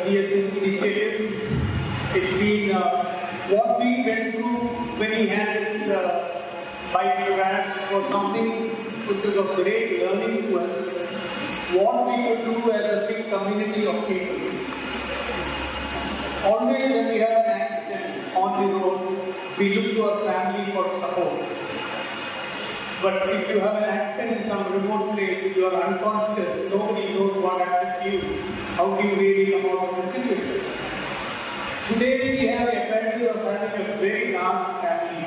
GS Initiative. It's been what we went through when we had this bike crash was something which was of great learning to us. What we could do as a big community of people. Always when we have an accident on the road, we look to our family for support. But if you have an accident in some remote place, you are unconscious, nobody knows what happened to you. How do you really come out of the situation? Today we have a advantage of having a very large family.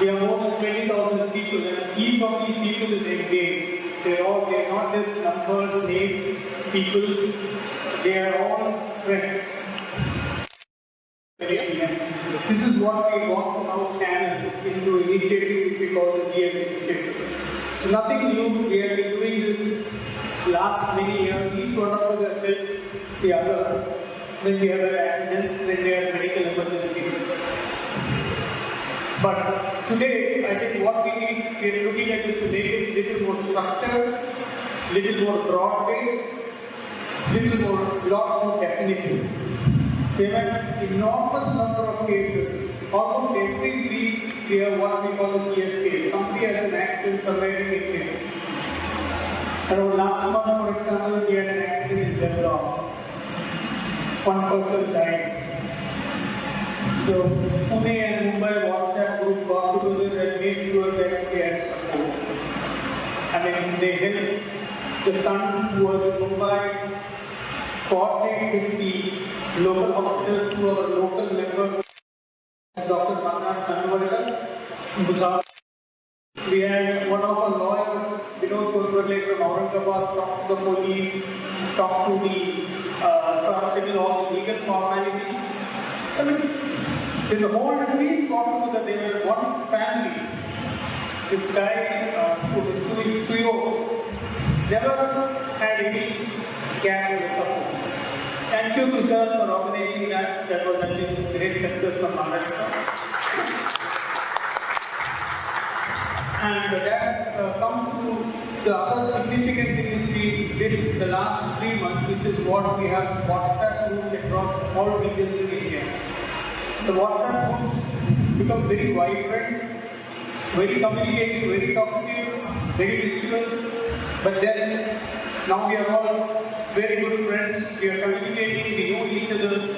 We have more than 20,000 people, and each of these people is engaged. They are not just numbers, names, people. They are all friends. This is what we want to now channel into initiative which we call the GS Initiative. So nothing new. We have been doing this last many years. Each one of us has helped the other when we have accidents, when we have medical emergencies. But today, I think what we need, we are looking at is to make it little more structured, little more broad-based, lot more definitive. We have an enormous number of cases. Almost every week we have what we call a GS case. Somebody has an accident somewhere in India. And last month, for example, we had an accident in Lebanon. One person died. So Pune and Mumbai WhatsApp group got together and made sure that we had support. I mean, they helped the son who was in Mumbai coordinate with the local hospital to our local member, Dr. Manna. We had one of our lawyers, Vinod Kulkarni from Aurangabad, talk to the police, talk to the all the legal formalities. I mean, in the whole team got together, they were one family. This guy, who is CEO, never had any gap in the support. Thank you to sir for organizing that. That was a great success for Maharashtra. And that comes to the other significant thing which we did in the last 3 months, which is what we have WhatsApp groups across all regions in India. The WhatsApp groups become very vibrant, very communicative, very talkative, very visual, but then now we are all very good friends, we are communicating, we know each other.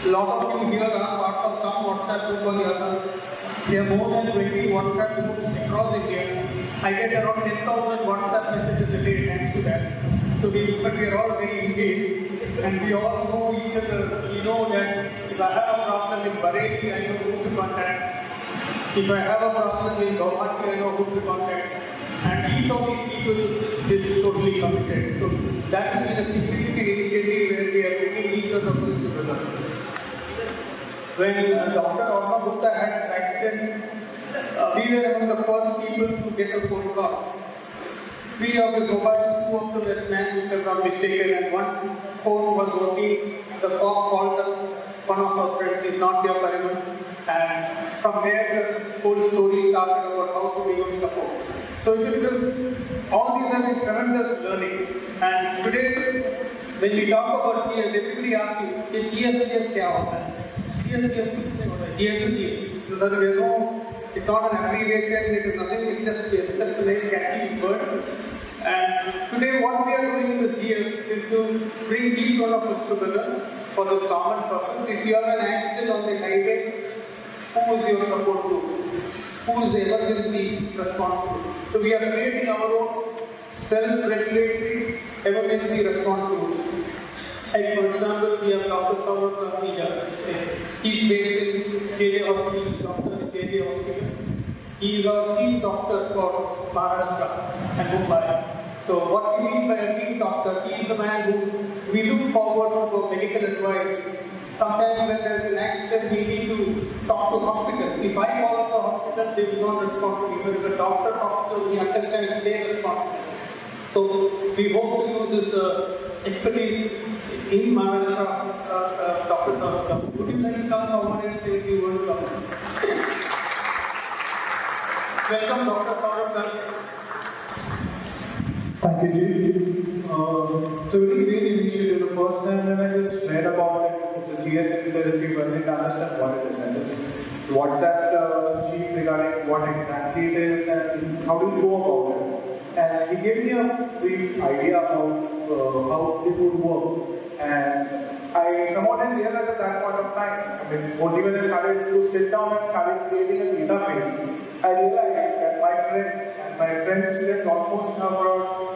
A lot of you here are part of some WhatsApp group or the other. There are more than 20 WhatsApp groups across India. I get around 10,000 WhatsApp messages a day thanks to that. So we are all very engaged and we all know each other. We know that if I have a problem in Bareilly, I know who to contact. If I have a problem in Guwahati, I know who to contact. And each of these people is totally committed. So that has been a significant initiative where we are bringing each other together. When Dr. Orma Gupta had an accident, we were among the first people to get a phone call. 3 of the mobiles, 2 of them were smashed if I'm not mistaken, and one phone was working. The cop called one of our friends, is not there, Pariman. And from there, the whole story started about how to be able to support. So it is just, all these have been tremendous learning. And today, when we talk about GS, everybody asks you, GS क्या होता है? GS. So that there is no, it's not an abbreviation, it is nothing, it's just a very catchy word. And today what we are doing in this GS is to bring each one of us together for the common purpose. If you have an accident on the highway, who is your support group? Who is the emergency response group? So we are creating our own self-regulatory emergency response groups. Like for example, we have Dr. Saurabh here. He is based in JJ Hospital, doctor in JJ Hospital. He is our team doctor for Maharashtra and Mumbai. So what we mean by a team doctor, he is the man who we look forward for medical advice. Sometimes when there is an accident, we need to talk to hospitals. If I call the hospital, they will not respond to me. But if the doctor talks to me, understands, they respond. So we hope to use this expertise in Maharashtra. Dr. Saurabh, would you like to come forward and say a few words? Welcome, Dr. Saurabh. Thank you, Chief. It's a very great initiative. The first time when I just read about it, it's a GS Initiative, I didn't understand what it is. I just WhatsApped Chief regarding what exactly it is and how do you go about it. And he gave me a brief idea about how it would work. And I somewhat didn't realize at that point of time. I mean, only when I started to sit down and started creating a database, I realized that my friends students almost have around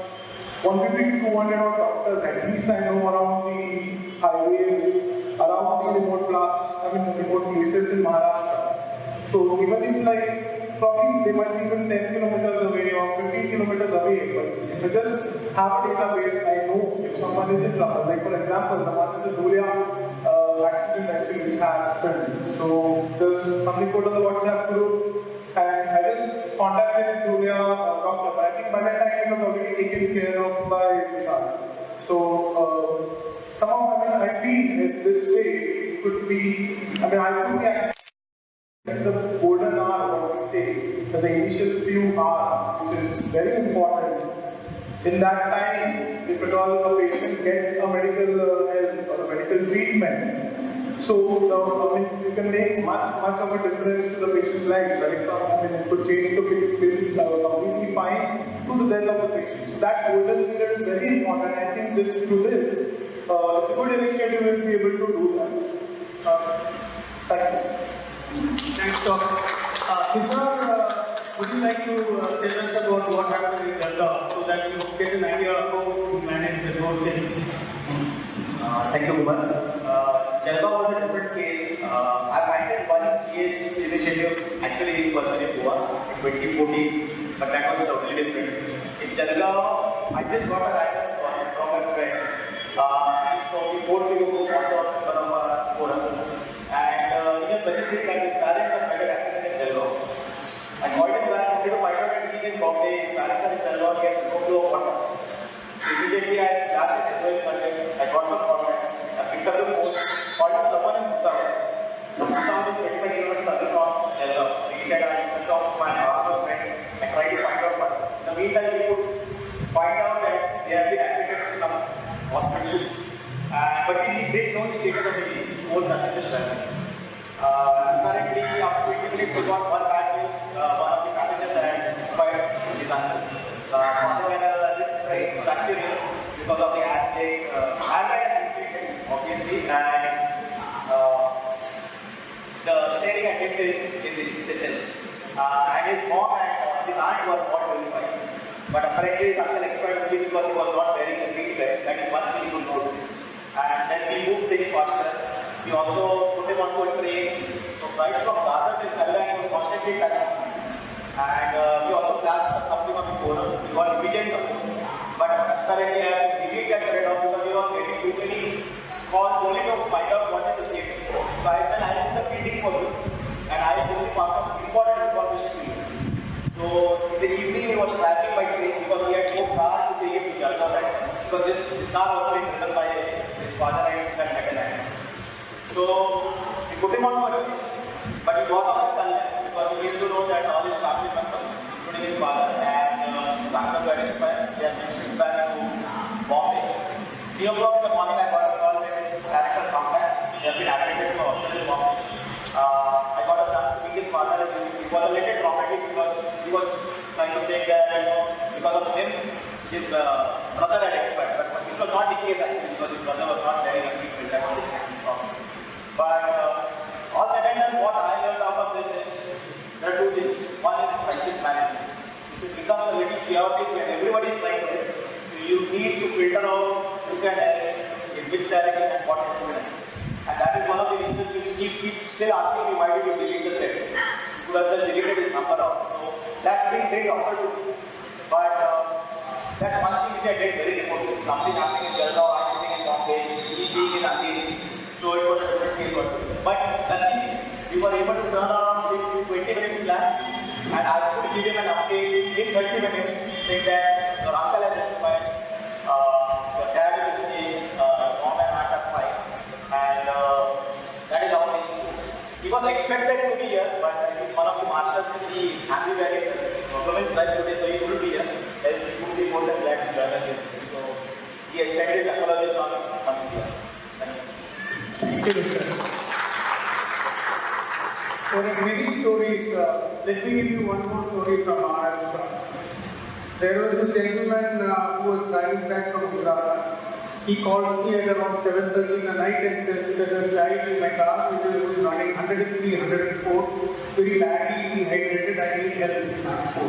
150 to 200 odd doctors. At least I know around the highways, around the remote places in Maharashtra. So even if like, probably they might be even 10 kilometers away or 15 kilometers away, but if I just have a database, I know if someone is in trouble. Like for example, the one in the Dhulia accident actually which happened. So there's something called to the WhatsApp group, and I just contacted Dhulia doctor, but I think by that time it was already taken care of by Vishal. So somehow, I feel in this way it could be, I could be actually the golden hour, what we say, that the initial few hours, which is very important. In that time, if at all a patient gets a medical help or a medical treatment, so you can make much of a difference to the patient's life. Right? It could change the patient completely fine to the death of the patient. So that golden period is very important. I think through this, it's a good initiative to be able to do that. Thank you. Thanks, Doc. Kishore, would you like to tell us about what happened in Jalgaon so that you get an idea of how you manage the whole thing? Thank you, Kumar. Jalgaon was a different case. I minded one GS initiative, actually it was in Goa in 2014, but that was totally different. In Jalgaon, I just got a random call from a friend. So we both figure out what the forum. And he just messaged that his parents have had an accident in Jalgaon. I called him back, wanted to find out that he's in Bombay, his parents are in Jalgaon, he has no clue of what happened. Immediately I asked his contact, I got some contact, I picked up the phone, called up someone in Bhutan. So Bhutan is 25 kilometers away from Jalgaon. He said I must talk to my other friend and try to find out what. In the meantime, we could find out that they have been admitted to some hospital. But we didn't know the status of the whole passenger travel. Currently, after 20 minutes, we got one bad news. One of the passengers had expired in his uncle. Father had a fracture because of the airbag obviously, and the steering had hit in the chest. And his mom and his aunt were not very fine. But apparently, his uncle expired only because he was not wearing a seat belt. That is one thing to note. And then we moved things faster. We also put him onto a train. So right from Dadar till Kalyan, he was constantly touching. And we also flashed something on the forum. We got immediate support. But currently, I have to delete that thread off because we were getting too many calls only to find out what is the status. So I said, I am in the feeding for you. And I will only pass on important information to you. So in the evening, he was traveling by train because he had no car to take him to Jalgaon. Because this car was being driven by his father and his dad. So we put him on work, but he got off the because he came to know that all his family members, including his father and his uncle were expired. They have been shipped back to Bombay. 3 o'clock in the morning, I got a call that his parents are come back. He has been admitted to hospital in Bombay. I got a chance to meet his father. It was a little traumatic because he was trying to take that, because of him, his brother had expired. But this was not the case actually because his brother was not very happy with that. But all said and done, what I learned out of this is there are two things. One is crisis management. If it becomes a little chaotic when everybody is trying to do it, you need to filter out who can help, in which direction and what is doing. And that is one of the reasons which keep still asking me why did you delete the thread. You could have just deleted his number out. So that's been great offer to me. But that's one thing which I did very remotely. Something happening in Jalgaon, I'm sitting in Bombay, he being in Andheri. So it was a different case. But nothing, we were able to turn around 20 minutes flat, and I could give him an update in 30 minutes saying that your uncle has expired, your dad is in the mom and aunt are fine, and that is how it is. He was expected to be here, but I think one of the marshals in the HVK government's life today, so he couldn't be here, else he would be more than glad. join us here. So he extended his apologies on coming here. Thank you. Thank you, sir. There are many stories. Let me give you one more story from our There was a gentleman who was driving back from Gujarat. He called me at around 7:30 in the night and said that a child in my car which was running 103, 104, very badly dehydrated, I need help in Nagpur.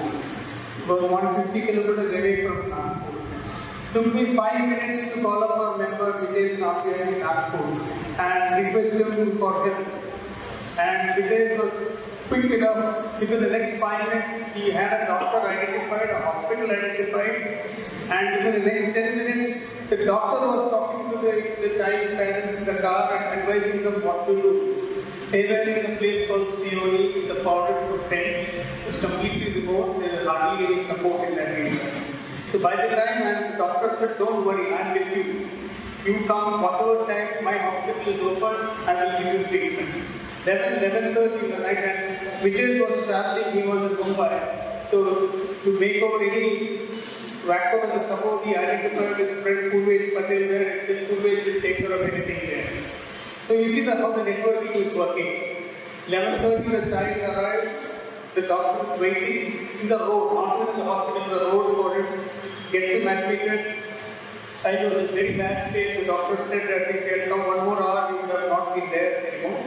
It was 150 kilometers away from Nagpur. Took me 5 minutes to call up our member Vijay Snapia in Nagpur and request him for help. And Vijay was quick enough, within the next 5 minutes, he had a doctor identified, a hospital identified, and within the next 10 minutes, the doctor was talking to the child's parents in the car and advising them what to do. They were in a place called Sioni in the forest of tent. It was completely remote, there was hardly any support in that area. So by the time the doctor said, don't worry, I'm with you. You come whatever time my hospital is open, I will give you treatment. 11:30 in the night, and Vijay was traveling, he was in Mumbai. So to make over any vacuum in the support, he identified his friend Purvesh Patel there, and then Purvesh will take care of anything there. So you see how the networking is working. 11:30 the child arrives, the doctor is waiting in the road, not in the hospital, in the road for him, gets him admitted. Child was in very bad state, the doctor said that if he had come 1 more hour, he would have not been there anymore.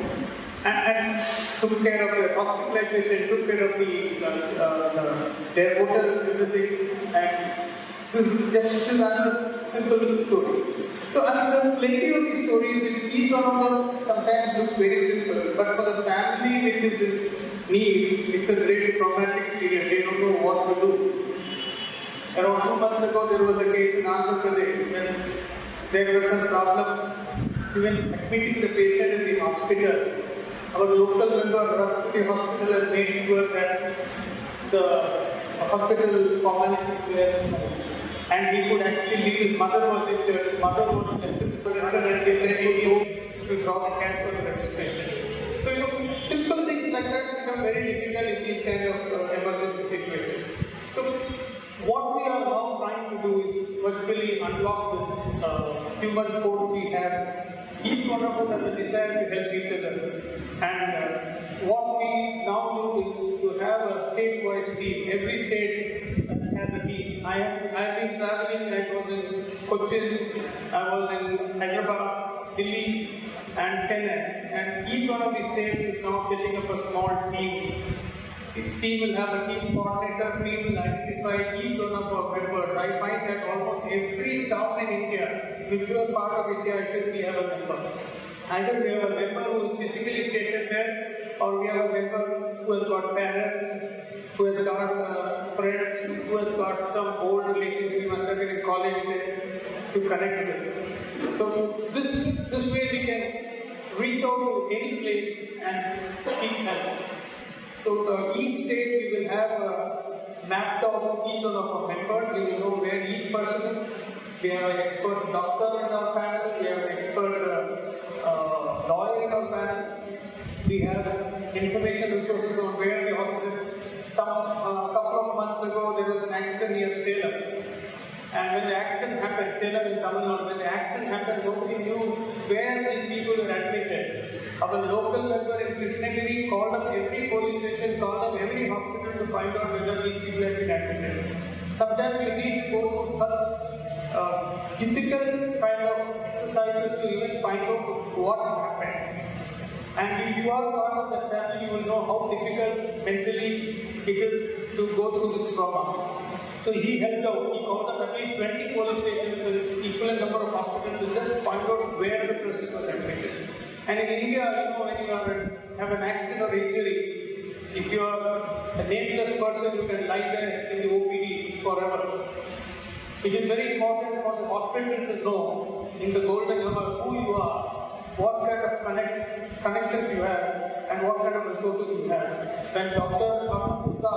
And took care of the hospitalization, took care of their hotel, everything, and this is another simple story. So there are plenty of these stories which each one of them sometimes looks very simple, but for the family which is in need, it's a great traumatic period. They don't know what to do. Around 2 months ago, there was a case in Andhra Pradesh when there was some problem even admitting the patient in the hospital. Our local member of the hospital has made sure that the hospital formalities were, and he could actually leave. His mother was injured, his mother was left and they said he would to draw the cash for the registration. So, simple things like that become very difficult in these kind of emergency situations. So, what we are now trying to do is virtually unlock this human force we have. Each one of us has a desire to help each other. And what we now do is to have a state-wise team. Every state has a team. I have been traveling. I was in Cochin, I was in Hyderabad, Delhi, and Chennai. And each one of these states is now setting up a small team. Each team will have a team coordinator, team will identify each one of our members. I find that almost every town in India, which is part of India, I think we have a member. Either we have a member who is physically stationed there, or we have a member who has got parents, who has got friends, who has got some old relatives, we must have been in college there, to connect with. So this way we can reach out to any place and seek help. So each state we will have mapped out each one of our members. We will know where each person is. We have an expert doctor in our panel. We have an expert lawyer in our panel. We have information resources on where the hospital. Couple of months ago there was an accident near Salem. And when the accident happened, Salem in Tamil Nadu, when the accident happened, nobody knew where these people were admitted. Our local member in Krishnagiri called up every police station, called up every hospital to find out whether these people had been admitted. Sometimes we need to go through such difficult kind of exercises to even find out what happened. And if you are part of that family, you will know how difficult mentally it is to go through this trauma. So he helped out. He called up at least 20 police stations with equivalent number of hospitals to just find out where the person was admitted. And in India, when you have an accident or injury, if you are a nameless person, you can lie there in the OPD forever. It is very important for the hospital to know in the golden hour who you are, what kind of connections you have, and what kind of resources you have. When Dr. Gupta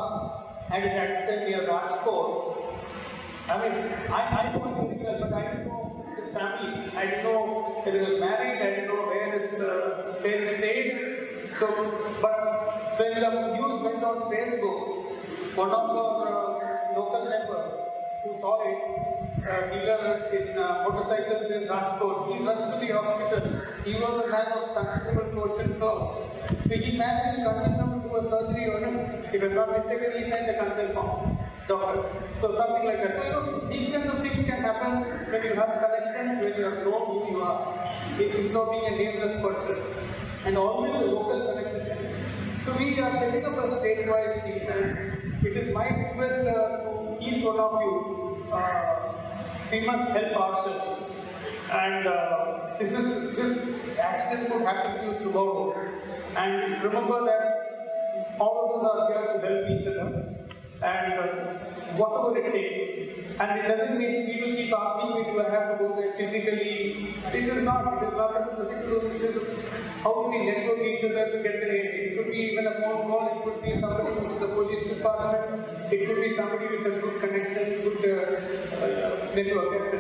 had an accident near Rajkot, I know him very well, but I didn't know his family. I didn't know that he was married, I didn't know where his parents stayed. So, but when the news went on Facebook, one of our local members who saw it, dealer in motorcycles in Rajkot, he rushed to the hospital. He was a man of considerable fortune, so he managed to convince him to do a surgery on him. If I'm not mistaken, he signed the consent form. Doctor. So something like that. So, you know, these kinds of things can happen when you have connections, when you have known who you are. It's not being a nameless person. And always a local connection. So we are setting up a statewide team, and it is my request to each one of you, we must help ourselves. And this accident could happen to you tomorrow. And remember that all of us are here to help each other. And whatever it takes. And it doesn't mean people keep asking me, do I have to go there physically? It is not a particular, it is how do we network each other to get the aid? It could be even a phone call, it could be somebody from the police department, it could be somebody with a good connection, good network, etc.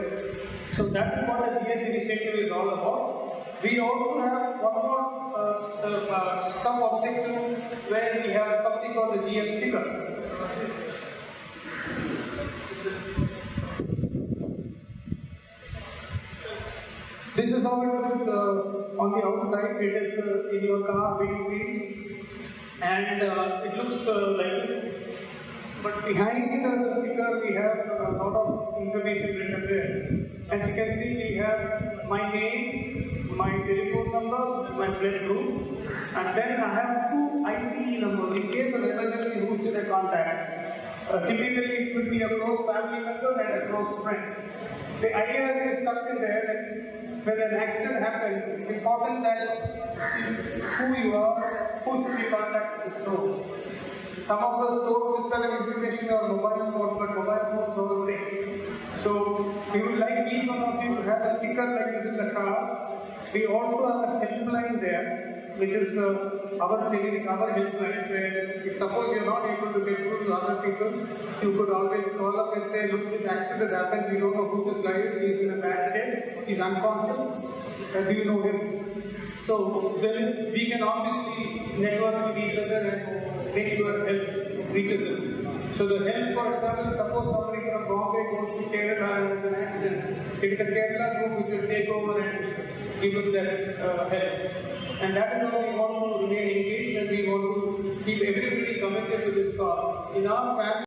So that is what the GS initiative is all about. We also have one more sub-objective where we have something called the GS sticker. This is how it looks on the outside. It is in your car windscreens, and it looks like this. But behind the sticker, we have a lot of information written there. As you can see, we have my name, my telephone number, my blood group, and then I have 2 ICE numbers in case of emergency. Who should I contact? Typically, it could be a close family member and a close friend. The idea is stuck in there that when an accident happens, it's important that who you are, who should be contacted to store. Some of us store this kind of information on mobile phones, but mobile phones are away. So we would like each one of you to have a sticker like this in the car. We also have a helpline there, which is our helpline, where if suppose you're not able to get through to other people, you could always call up and say, look, this accident happened, we don't know who this guy is, he's in a bad state, he's unconscious, do you know him? So then we can obviously network with each other and make sure help reaches him. So the help, for example, suppose somebody from Bombay goes to Kerala and has an accident, it is the Kerala group which will take over and give us that help. And that is how we want to remain engaged, and we want to keep everybody committed to this cause. In our family,